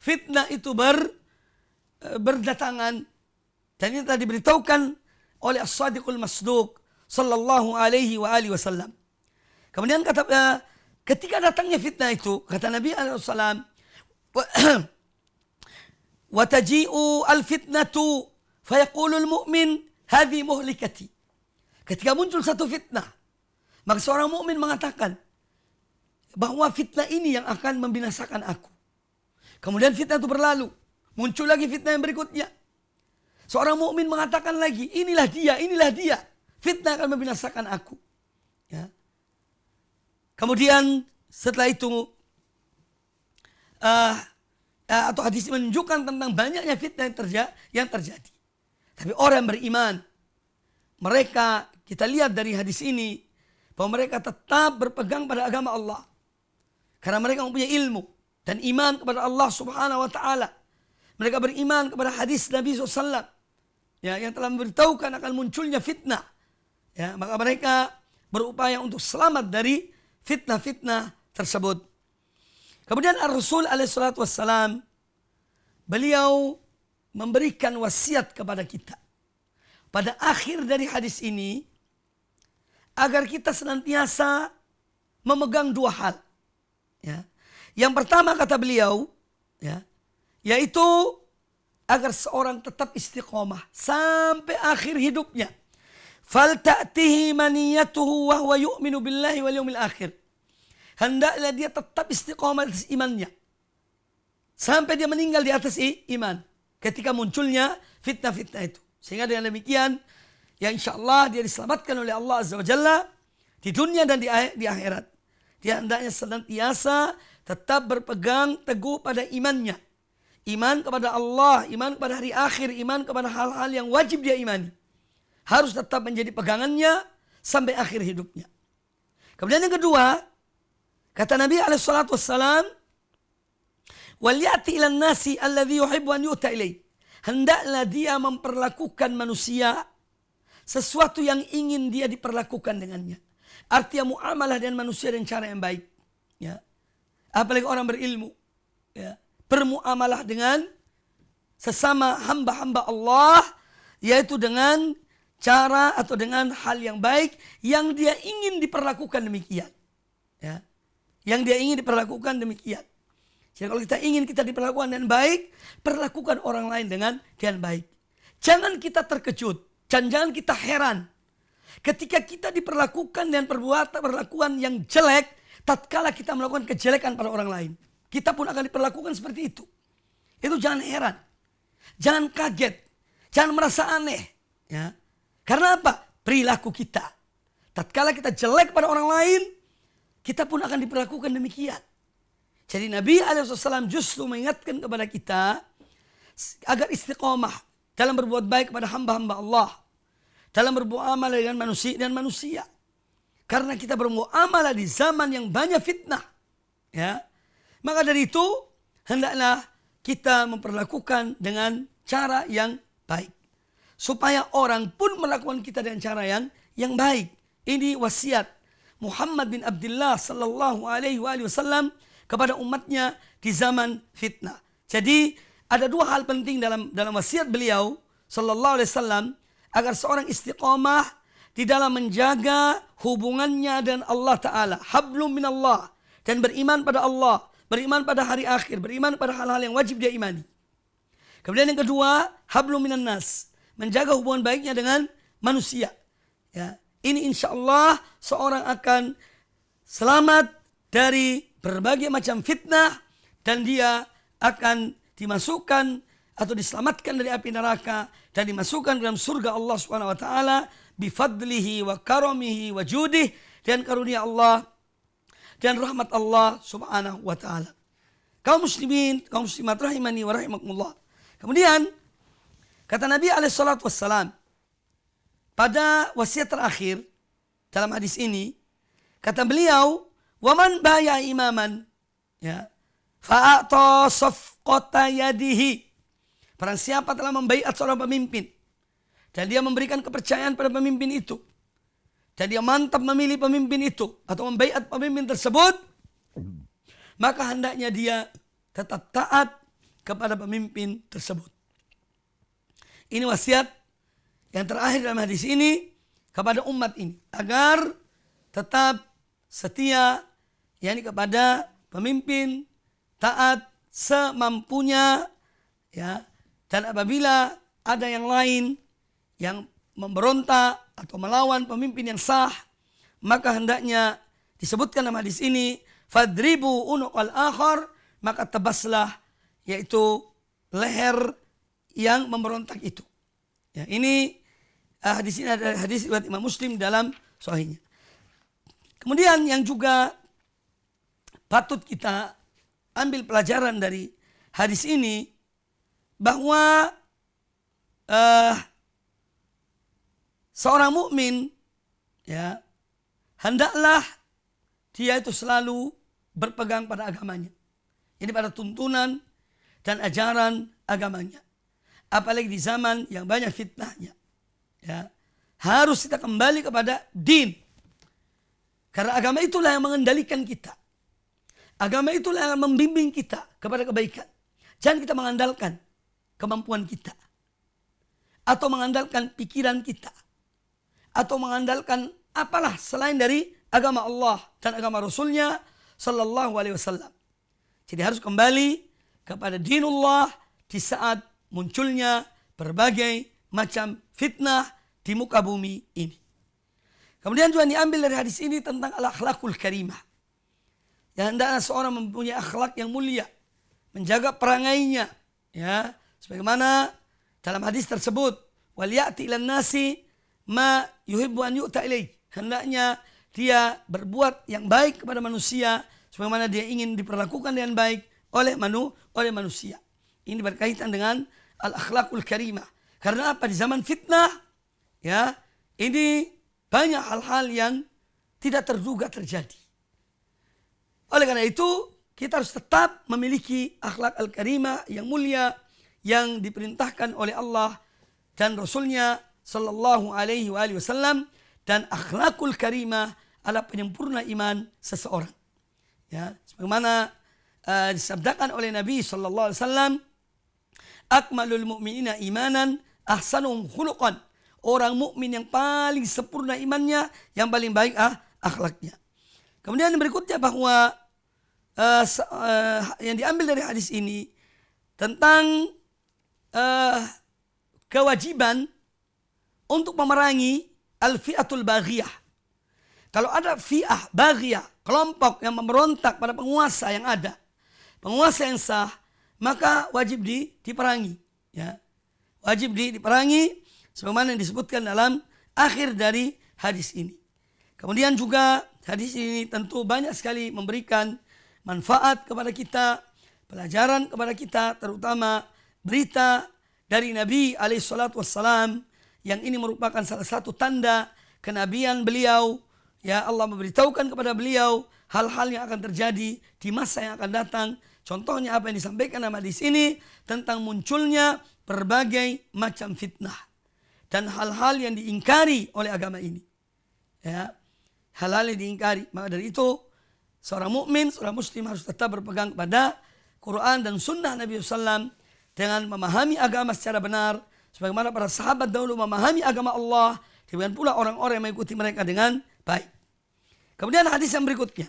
Fitnah itu berdatangan. Dan ini telah diberitahukan oleh As-Sadiqul Masduq sallallahu alaihi wa alihi wasallam. Kemudian ketika datangnya fitnah itu, kata Nabi alaihi wasallam, wa taji'u al-fitnatu fayaqulul mu'min hadhi muhlikati. Ketika muncul satu fitnah, maka seorang mukmin mengatakan bahwa fitnah ini yang akan membinasakan aku. Kemudian fitnah itu berlalu, muncul lagi fitnah yang berikutnya. Seorang mukmin mengatakan lagi, inilah dia, fitnah akan membinasakan aku. Ya. Kemudian setelah itu atau hadis menunjukkan tentang banyaknya fitnah yang terjadi. Tapi orang yang beriman, mereka kita lihat dari hadis ini bahwa mereka tetap berpegang pada agama Allah. Karena mereka mempunyai ilmu dan iman kepada Allah Subhanahu wa taala. Mereka beriman kepada hadis Nabi SAW ya, yang telah memberitahukan akan munculnya fitnah. Ya, maka mereka berupaya untuk selamat dari fitnah-fitnah tersebut. Kemudian Ar-Rasul alaihissalatu wassalam, beliau memberikan wasiat kepada kita. Pada akhir dari hadis ini, agar kita senantiasa memegang dua hal. Ya. Yang pertama kata beliau, ya, yaitu agar seorang tetap istiqomah sampai akhir hidupnya. Falta'tihi maniyatuhu wa huwa yu'minu billahi wal yawmil akhir. Hendaklah dia tetap istiqomah atas imannya sampai dia meninggal di atas iman ketika munculnya fitnah-fitnah itu. Sehingga dengan demikian ya insyaallah dia diselamatkan oleh Allah Azza wa Jalla di dunia dan di akhirat. Dia hendaknya senantiasa tetap berpegang teguh pada imannya. Iman kepada Allah, iman kepada hari akhir, iman kepada hal-hal yang wajib dia imani. Harus tetap menjadi pegangannya sampai akhir hidupnya. Kemudian yang kedua, kata Nabi alaihissalatu wassalam, wal ya'ti ilan nasi alladhi yuhibbu an yu'ta ilaih. Hendaklah dia memperlakukan manusia sesuatu yang ingin dia diperlakukan dengannya. Artinya muamalah dengan manusia dengan cara yang baik. Ya. Apalagi orang berilmu. Ya. Bermuamalah dengan sesama hamba-hamba Allah, yaitu dengan cara atau dengan hal yang baik yang dia ingin diperlakukan demikian. Ya. Yang dia ingin diperlakukan demikian. Jadi kalau kita ingin kita diperlakukan dengan baik, perlakukan orang lain dengan baik. Jangan kita terkejut, jangan kita heran ketika kita diperlakukan dengan perlakuan yang jelek, tatkala kita melakukan kejelekan pada orang lain. Kita pun akan diperlakukan seperti itu. Itu jangan heran, jangan kaget, jangan merasa aneh. Ya. Karena apa? Perilaku kita. Tatkala kita jelek pada orang lain, kita pun akan diperlakukan demikian. Jadi Nabi SAW justru mengingatkan kepada kita agar istiqomah dalam berbuat baik kepada hamba-hamba Allah, dalam bermuamalah dengan manusia. Karena kita bermuamalah di zaman yang banyak fitnah. Ya. Maka dari itu, hendaklah kita memperlakukan dengan cara yang baik. Supaya orang pun melakukan kita dengan cara yang baik. Ini wasiat Muhammad bin Abdullah sallallahu alaihi wasallam kepada umatnya di zaman fitnah. Jadi ada dua hal penting dalam wasiat beliau sallallahu alaihi wasallam agar seorang istiqomah di dalam menjaga hubungannya dengan Allah Ta'ala. Hablum minallah. Dan beriman pada Allah. Beriman pada hari akhir. Beriman pada hal-hal yang wajib dia imani. Kemudian yang kedua, hablum minan nas. Menjaga hubungan baiknya dengan manusia. Ya. Ini insya Allah seorang akan selamat dari berbagai macam fitnah. Dan dia akan dimasukkan atau diselamatkan dari api neraka. Dan dimasukkan dalam surga Allah SWT. Bifadlihi wa karamihi wa judih. Dan karunia Allah. Dan rahmat Allah Subhanahu wa ta'ala. Kaum muslimin, kaum muslimat rahimani wa rahimakumullah. Kemudian kata Nabi SAW pada wasiat terakhir dalam hadis ini, kata beliau, "Waman baya imaman, ya, fa'ata safqata yadihi, Barang siapa telah membaiat seorang pemimpin dan dia memberikan kepercayaan pada pemimpin itu, dan dia mantap memilih pemimpin itu atau membaiat pemimpin tersebut, maka hendaknya dia tetap taat kepada pemimpin tersebut. Ini wasiat yang terakhir dalam hadis ini kepada umat ini, agar tetap setia yakni kepada pemimpin, taat semampunya, ya. Dan apabila ada yang lain yang memberontak atau melawan pemimpin yang sah, maka hendaknya disebutkan dalam hadis ini, fadribu unuqal akhar, maka tebaslah yaitu leher yang memberontak itu. Ya, ini hadis ini adalah hadis riwayat Imam Muslim dalam sahihnya. Kemudian yang juga patut kita ambil pelajaran dari hadis ini, bahwa seorang mukmin, ya, hendaklah dia itu selalu berpegang pada agamanya. Ini pada tuntunan dan ajaran agamanya. Apalagi di zaman yang banyak fitnahnya. Ya, harus kita kembali kepada din. Karena agama itulah yang mengendalikan kita. Agama itulah yang membimbing kita kepada kebaikan. Jangan kita mengandalkan kemampuan kita, atau mengandalkan pikiran kita, atau mengandalkan apalah selain dari agama Allah dan agama Rasulnya Sallallahu Alaihi Wasallam. Jadi harus kembali kepada dinullah di saat munculnya berbagai macam fitnah di muka bumi ini. Kemudian juga diambil dari hadis ini tentang al-akhlakul karimah. Yang hendaknya seorang mempunyai akhlak yang mulia, menjaga perangainya, ya, sebagaimana dalam hadis tersebut, wal ya'ti ilan nasi ma yuhibbu an yu'ta ilaih. Hendaknya dia berbuat yang baik kepada manusia sebagaimana dia ingin diperlakukan dengan baik oleh manusia. Ini berkaitan dengan al-akhlakul karimah. Karena apa? Di zaman fitnah, ya, ini banyak hal-hal yang tidak terduga terjadi. Oleh karena itu, kita harus tetap memiliki akhlak al-karimah yang mulia, yang diperintahkan oleh Allah dan Rasulnya Sallallahu Alaihi Wasallam. Dan akhlakul karimah adalah penyempurna iman seseorang. Ya, sebagaimana disabdakan oleh Nabi Sallallahu Alaihi Wasallam, akmalul mu'minina imanan ahsanuhum khuluqan. Orang mukmin yang paling sempurna imannya, yang paling baik akhlaknya. Kemudian yang berikutnya bahwa yang diambil dari hadis ini tentang kewajiban untuk memerangi al-fi'atul baghiyah. Kalau ada fi'ah baghiyah, kelompok yang memberontak pada penguasa yang ada, penguasa yang sah, maka wajib diperangi. Ya. Wajib diperangi sebagaimana yang disebutkan dalam akhir dari hadis ini. Kemudian juga hadis ini tentu banyak sekali memberikan manfaat kepada kita, pelajaran kepada kita, terutama berita dari Nabi SAW, yang ini merupakan salah satu tanda kenabian beliau. Ya, Allah memberitahukan kepada beliau hal-hal yang akan terjadi di masa yang akan datang. Contohnya apa yang disampaikan dalam hadis ini tentang munculnya berbagai macam fitnah dan hal-hal yang diingkari oleh agama ini. Ya, hal-hal yang diingkari. Maka dari itu, seorang mukmin, seorang muslim harus tetap berpegang kepada Quran dan Sunnah Nabi SAW dengan memahami agama secara benar, sebagaimana para sahabat dahulu memahami agama Allah, demikian pula orang-orang yang mengikuti mereka dengan baik. Kemudian hadis yang berikutnya,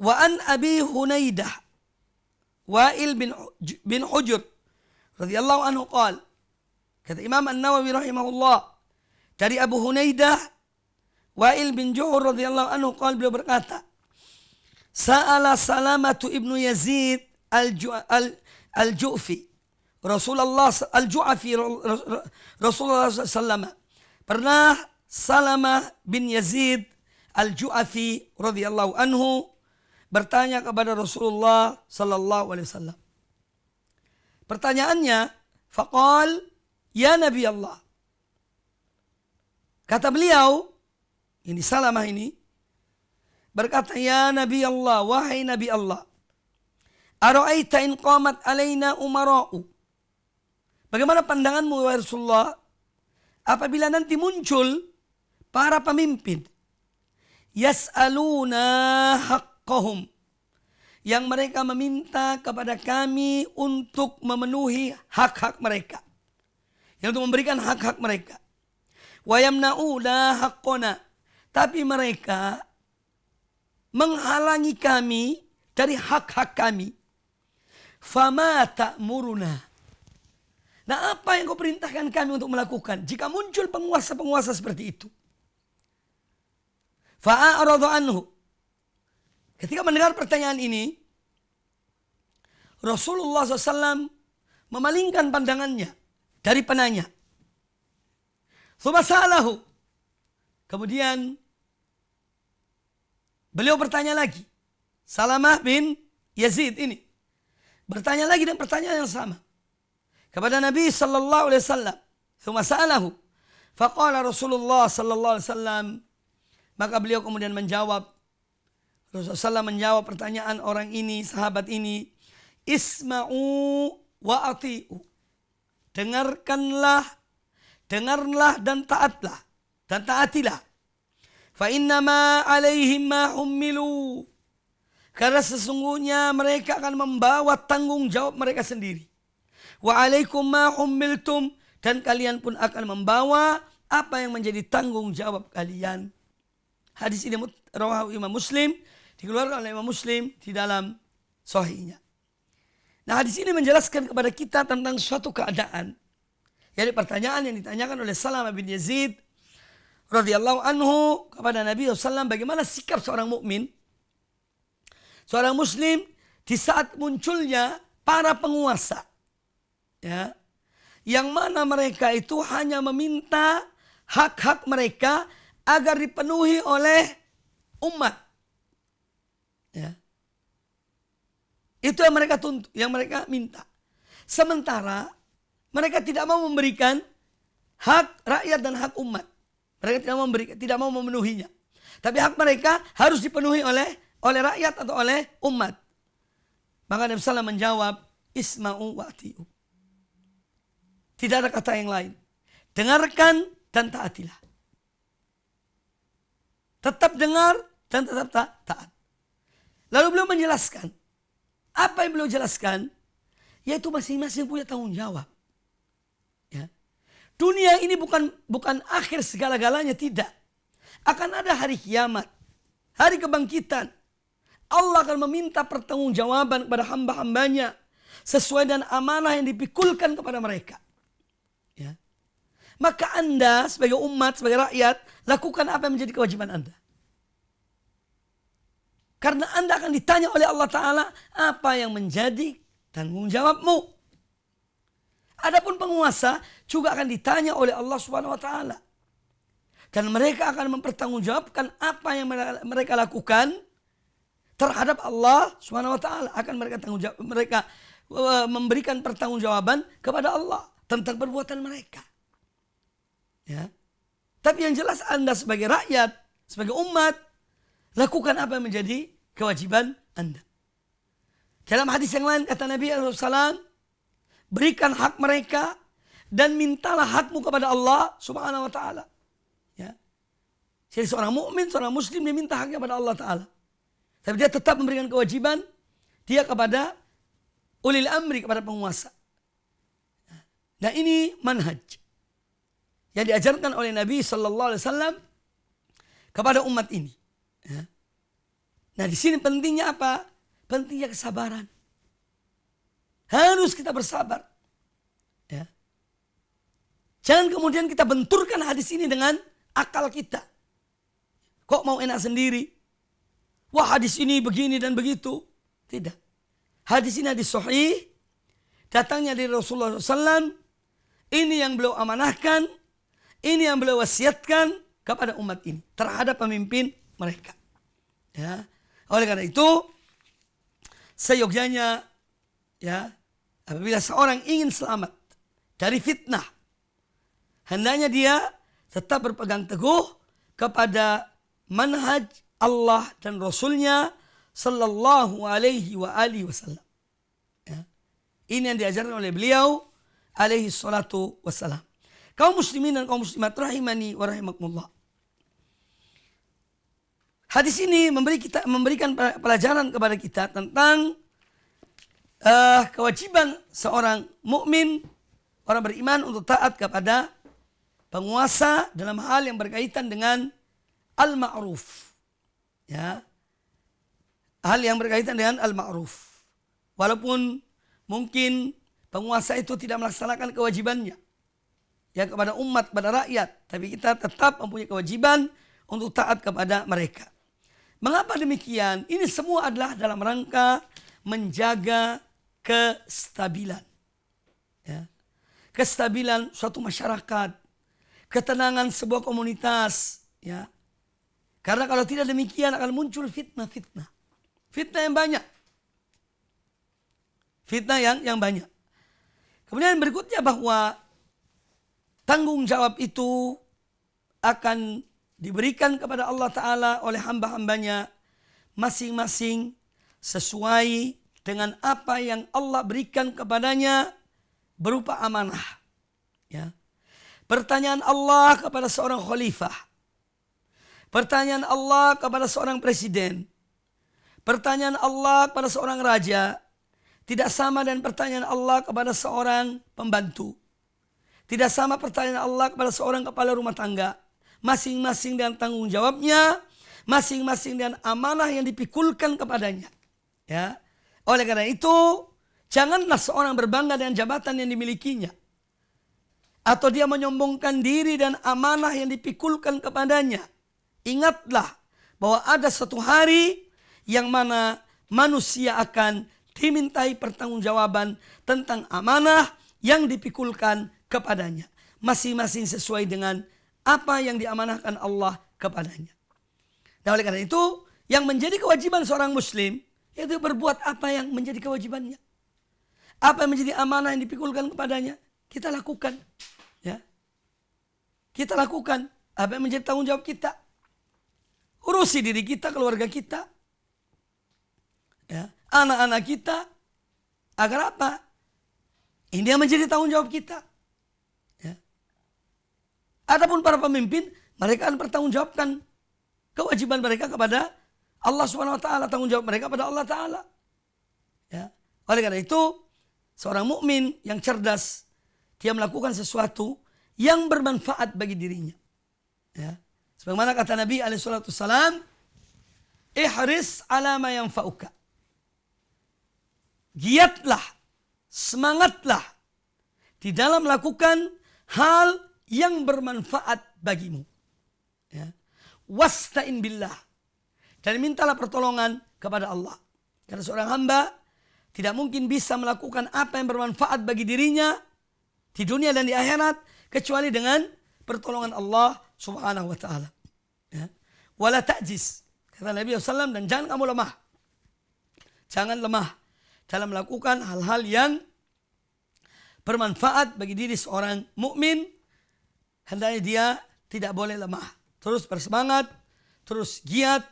wa an Abi Hunaidah Wa'il bin Hujr radhiyallahu anhu qala, kata Imam An-Nawawi rahimahullah, dari Abu Hunaidah Wa'il bin Juhur radhiyallahu anhu qala, beliau berkata, Sa'ala Salamatu ibnu Yazid al-Ju'fi Rasulullah al-Ju'afi Rasulullah SAW. Pernah Salamah bin Yazid al-Ju'afi radhiyallahu anhu bertanya kepada Rasulullah sallallahu alaihi wasallam. Pertanyaannya, faqal, ya Nabi Allah. Kata beliau, ini Salamah ini berkata, ya Nabi Allah, wahai Nabi Allah, Ara'aita in qamat alaina umara'u. Bagaimana pandanganmu ya Rasulullah apabila nanti muncul para pemimpin yas'aluna haqqahum, yang mereka meminta kepada kami untuk memenuhi hak-hak mereka, yang untuk memberikan hak-hak mereka. Wa yamna'una haqqana, tapi mereka menghalangi kami dari hak-hak kami. Fama ta'muruna, nah apa yang kau perintahkan kami untuk melakukan jika muncul penguasa-penguasa seperti itu? Fa'aradu anhu. Ketika mendengar pertanyaan ini, Rasulullah SAW memalingkan pandangannya dari penanya. Subhasalahu. Kemudian beliau bertanya lagi. Salamah bin Yazid ini bertanya lagi dengan pertanyaan yang sama kepada Nabi sallallahu alaihi wasallam. Subhasalahu. Faqala Rasulullah sallallahu alaihi wasallam, maka beliau kemudian menjawab, Rasulullah SAW menjawab pertanyaan orang ini, sahabat ini, isma'u wa ati'u. Dengarkanlah dan taatilah. Fa innama alaihim ma hummilu. Karena sesungguhnya mereka akan membawa tanggung jawab mereka sendiri. Wa alaikum ma hummiltum, dan kalian pun akan membawa apa yang menjadi tanggung jawab kalian. Hadis ini rawahu Imam Muslim, dikeluarkan oleh Imam Muslim di dalam sahihnya. Nah, hadis ini menjelaskan kepada kita tentang suatu keadaan. Jadi pertanyaan yang ditanyakan oleh Salamah bin Yazid radhiyallahu anhu kepada Nabi SAW, bagaimana sikap seorang mukmin, seorang muslim di saat munculnya para penguasa, ya, yang mana mereka itu hanya meminta hak-hak mereka agar dipenuhi oleh umat. Ya. Itu yang mereka tuntut, yang mereka minta. Sementara mereka tidak mau memberikan hak rakyat dan hak umat. Mereka tidak mau memenuhinya. Tapi hak mereka harus dipenuhi oleh rakyat atau oleh umat. Maka Nabi SAW menjawab, isma'u wa ati'u. Tidak ada kata yang lain. Dengarkan dan taatilah. Tetap dengar dan tetap taat. Lalu beliau menjelaskan. Apa yang beliau jelaskan? Yaitu masing-masing punya tanggung jawab. Ya. Dunia ini bukan akhir segala-galanya, tidak. Akan ada hari kiamat. Hari kebangkitan. Allah akan meminta pertanggungjawaban kepada hamba-hambanya. Sesuai dengan amanah yang dipikulkan kepada mereka. Ya. Maka Anda sebagai umat, sebagai rakyat, lakukan apa yang menjadi kewajiban Anda. Karena Anda akan ditanya oleh Allah Ta'ala apa yang menjadi tanggung jawabmu. Adapun penguasa juga akan ditanya oleh Allah Subhanahu Wa Ta'ala. Dan mereka akan mempertanggungjawabkan apa yang mereka lakukan terhadap Allah Subhanahu Wa Ta'ala. Akan mereka memberikan pertanggungjawaban kepada Allah tentang perbuatan mereka. Ya. Tapi yang jelas Anda sebagai rakyat, sebagai umat, lakukan apa yang menjadi kewajiban Anda. Dalam hadis yang lain kata Nabi SAW, berikan hak mereka dan mintalah hakmu kepada Allah Subhanahu Wa Ta'ala. Ya. Jadi seorang mukmin, seorang muslim, dia minta haknya kepada Allah Ta'ala. Tapi dia tetap memberikan kewajiban dia kepada ulil amri, kepada penguasa. Nah, ini manhaj yang diajarkan oleh Nabi Sallallahu Alaihi Wasallam kepada umat ini. Ya. Nah, di sini pentingnya apa? Pentingnya kesabaran. Harus kita bersabar. Ya. Jangan kemudian kita benturkan hadis ini dengan akal kita. Kok mau enak sendiri? Wah, hadis ini begini dan begitu. Tidak. Hadis ini hadis sahih. Datangnya dari Rasulullah SAW. Ini yang beliau amanahkan. Ini yang beliau wasiatkan kepada umat ini. Terhadap pemimpin mereka. Ya. Oleh karena itu, seyogyanya, ya, apabila seorang ingin selamat dari fitnah, hendaknya dia tetap berpegang teguh kepada manhaj Allah dan Rasulnya Sallallahu Alaihi Wasallam. Ini yang diajarkan oleh beliau alaihi salatu wassalam. Kaum muslimin dan kaum muslimat rahimani wa rahimakumullah. Hadis ini memberikan pelajaran kepada kita tentang kewajiban seorang mukmin, orang beriman untuk taat kepada penguasa dalam hal yang berkaitan dengan al-ma'ruf. Ya. Hal yang berkaitan dengan al-ma'ruf. Walaupun mungkin penguasa itu tidak melaksanakan kewajibannya ya kepada umat, pada rakyat, tapi kita tetap mempunyai kewajiban untuk taat kepada mereka. Mengapa demikian? Ini semua adalah dalam rangka menjaga kestabilan. Ya. Kestabilan suatu masyarakat, ketenangan sebuah komunitas. Ya. Karena kalau tidak demikian akan muncul fitnah-fitnah. Fitnah yang banyak. Fitnah yang banyak. Kemudian berikutnya bahwa tanggung jawab itu akan diberikan kepada Allah Ta'ala oleh hamba-hambanya masing-masing sesuai dengan apa yang Allah berikan kepadanya berupa amanah. Ya. Pertanyaan Allah kepada seorang khalifah, pertanyaan Allah kepada seorang presiden, pertanyaan Allah kepada seorang raja tidak sama dengan pertanyaan Allah kepada seorang pembantu. Tidak sama pertanyaan Allah kepada seorang kepala rumah tangga. Masing-masing dengan tanggung jawabnya, masing-masing dengan amanah yang dipikulkan kepadanya. Ya. Oleh karena itu, janganlah seorang berbangga dengan jabatan yang dimilikinya. Atau dia menyombongkan diri dan amanah yang dipikulkan kepadanya. Ingatlah bahwa ada suatu hari yang mana manusia akan dimintai pertanggungjawaban tentang amanah yang dipikulkan kepadanya. Masing-masing sesuai dengan apa yang diamanahkan Allah kepadanya. Nah, oleh karena itu, yang menjadi kewajiban seorang muslim, yaitu berbuat apa yang menjadi kewajibannya. Apa yang menjadi amanah yang dipikulkan kepadanya, kita lakukan. Ya. Kita lakukan apa yang menjadi tanggung jawab kita. Urusi diri kita, keluarga kita. Ya. Anak-anak kita. Agar apa? Ini yang menjadi tanggung jawab kita. Adapun para pemimpin, mereka akan bertanggungjawabkan kewajiban mereka kepada Allah Subhanahu wa taala, tanggung jawab mereka pada Allah Taala. Ya. Oleh karena itu, seorang mukmin yang cerdas, dia melakukan sesuatu yang bermanfaat bagi dirinya. Ya. Sebagaimana kata Nabi alaihi salatu wasalam, ihris ala ma yanfa'uka. Giatlah, semangatlah di dalam melakukan hal yang bermanfaat bagimu. Ya. Wasta'in billah. Dan mintalah pertolongan kepada Allah. Karena seorang hamba tidak mungkin bisa melakukan apa yang bermanfaat bagi dirinya di dunia dan di akhirat kecuali dengan pertolongan Allah Subhanahu wa taala. Ya. Wala ta'jiz. Kata Nabi SAW, dan jangan kamu lemah. Jangan lemah dalam melakukan hal-hal yang bermanfaat bagi diri seorang mukmin. Hendaknya dia tidak boleh lemah. Terus bersemangat, terus giat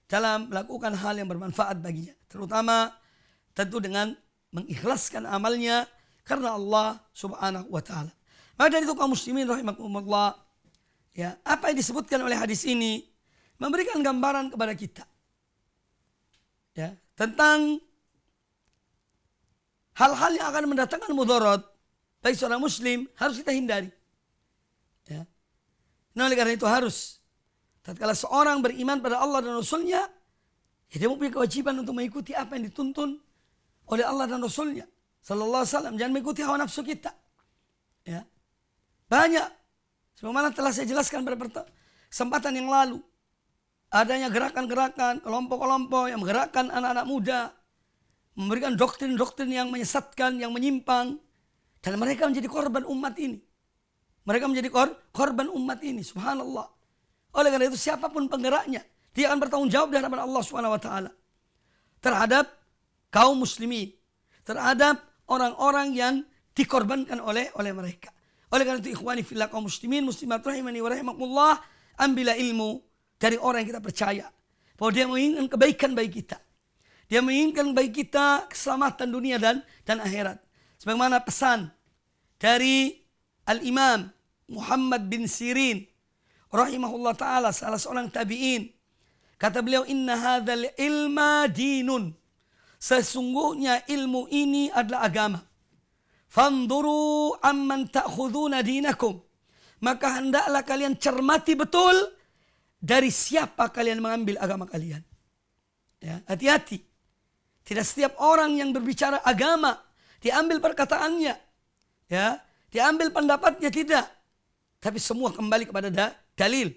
dalam melakukan hal yang bermanfaat baginya. Terutama tentu dengan mengikhlaskan amalnya karena Allah Subhanahu wa taala. Maka dari itu kaum muslimin rahimakumullah, ya, apa yang disebutkan oleh hadis ini memberikan gambaran kepada kita. Ya, tentang hal-hal yang akan mendatangkan mudarat bagi seorang muslim harus kita hindari. Ya. Nah, oleh karena itu harus tatkala seorang beriman pada Allah dan Rasulnya, ya, dia mempunyai kewajiban untuk mengikuti apa yang dituntun oleh Allah dan Rasulnya sallallahu alaihi wasallam. Jangan mengikuti hawa nafsu kita. Ya. Banyak sebagaimana telah saya jelaskan pada kesempatan yang lalu, adanya gerakan-gerakan, kelompok-kelompok yang menggerakkan anak-anak muda, memberikan doktrin-doktrin yang menyesatkan, yang menyimpang, dan mereka menjadi korban umat ini. Mereka menjadi korban umat ini, subhanallah. Oleh karena itu, siapapun penggeraknya, dia akan bertanggung jawab di hadapan Allah Subhanahu wa taala terhadap kaum muslimin, terhadap orang-orang yang dikorbankan oleh mereka. Oleh karena itu, ikhwani fillah, kaum muslimin, muslimat rahimani wa rahimakumullah, ambillah ilmu dari orang yang kita percaya bahwa dia menginginkan kebaikan bagi kita. Dia menginginkan bagi kita keselamatan dunia dan akhirat. Sebagaimana pesan dari Al-Imam Muhammad bin Sirin rahimahullah ta'ala, salah seorang tabi'in. Kata beliau, inna hadzal ilma dinun. Sesungguhnya ilmu ini adalah agama. Fanduru amman ta'khuduna dinakum. Maka hendaklah kalian cermati betul dari siapa kalian mengambil agama kalian. Ya, hati-hati. Tidak setiap orang yang berbicara agama diambil perkataannya, ya, diambil pendapatnya, tidak. Tapi semua kembali kepada dalil.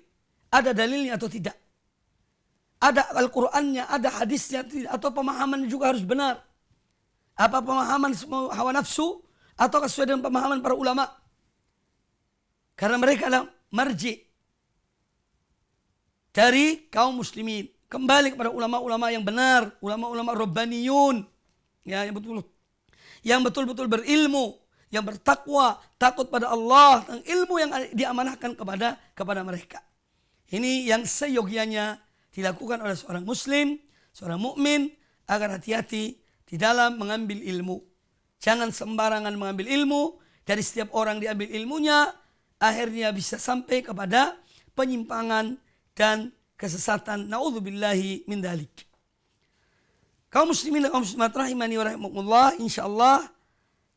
Ada dalilnya atau tidak? Ada Al-Qur'annya, ada hadisnya, atau pemahaman juga harus benar. Apa pemahaman hawa nafsu atau sesuai dengan pemahaman para ulama? Karena mereka adalah marji dari kaum muslimin. Kembali kepada ulama-ulama yang benar, ulama-ulama rabbaniyun, ya, yang betul-betul berilmu, yang bertakwa, takut pada Allah, dan ilmu yang diamanahkan kepada mereka. Ini yang seyogianya dilakukan oleh seorang muslim, seorang mukmin, agar hati-hati di dalam mengambil ilmu. Jangan sembarangan mengambil ilmu. Dari setiap orang diambil ilmunya, akhirnya bisa sampai kepada penyimpangan dan kesesatan. Na'udzubillahi min dzalik. Kaum muslimin dan kaum muslimat rahimani wa rahimakumullah, insyaallah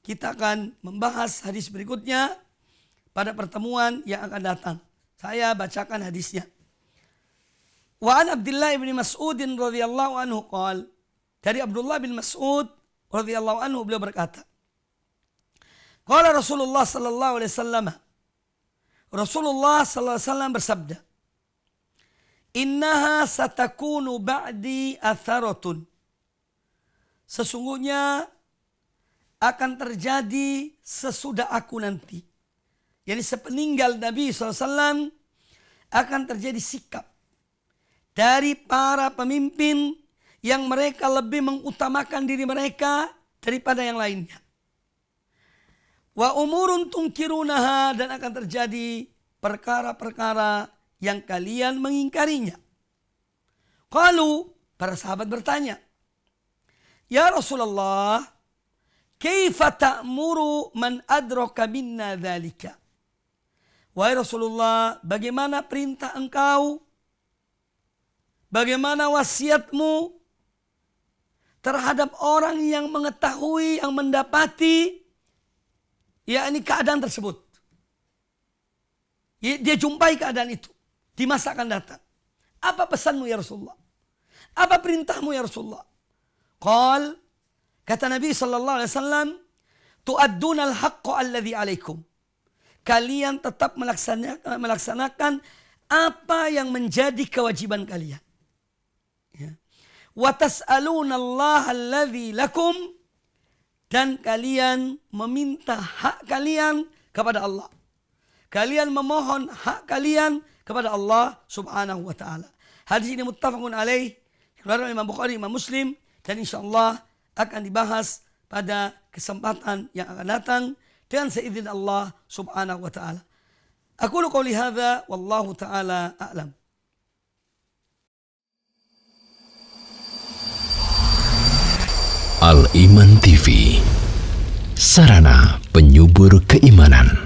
kita akan membahas hadis berikutnya pada pertemuan yang akan datang. Saya bacakan hadisnya. Wa an Abdullah bin Mas'ud radhiyallahu anhu qala, dari Abdullah bin Mas'ud radhiyallahu anhu beliau berkata, qala Rasulullah sallallahu alaihi wasallam, Rasulullah sallallahu alaihi wasallam bersabda, innaha satakunu ba'di atharatun. Sesungguhnya akan terjadi sesudah aku nanti. Yani sepeninggal Nabi SAW akan terjadi sikap dari para pemimpin yang mereka lebih mengutamakan diri mereka daripada yang lainnya. Wa umurun tungkirunaha, dan akan terjadi perkara-perkara yang kalian mengingkarinya. Qalu, para sahabat bertanya, ya Rasulullah, kaifa ta'muru man adraka minna dzalika? Wahai Rasulullah, bagaimana perintah engkau? Bagaimana wasiatmu terhadap orang yang mengetahui, yang mendapati, yakni keadaan tersebut? Dia jumpai keadaan itu di masa akan datang. Apa pesanmu ya Rasulullah? Apa perintahmu ya Rasulullah? Qal, kata Nabi sallallahu alaihi wasallam, tu'adduna al-haqqa alladhi alaikum. Kalian tetap melaksanakan apa yang menjadi kewajiban kalian. Ya. Wa tas'aluna Allah alladhi lakum, dan kalian meminta hak kalian kepada Allah. Kalian memohon hak kalian kepada Allah subhanahu wa ta'ala. Hadis ini muttafaqun alaih, dikeluarkan oleh Imam Bukhari, Imam Muslim, dan insyaAllah akan dibahas pada kesempatan yang akan datang dengan seizin Allah subhanahu wa ta'ala. Aqulu qawli hadza wallahu ta'ala a'lam. Al-Iman TV, sarana penyubur keimanan.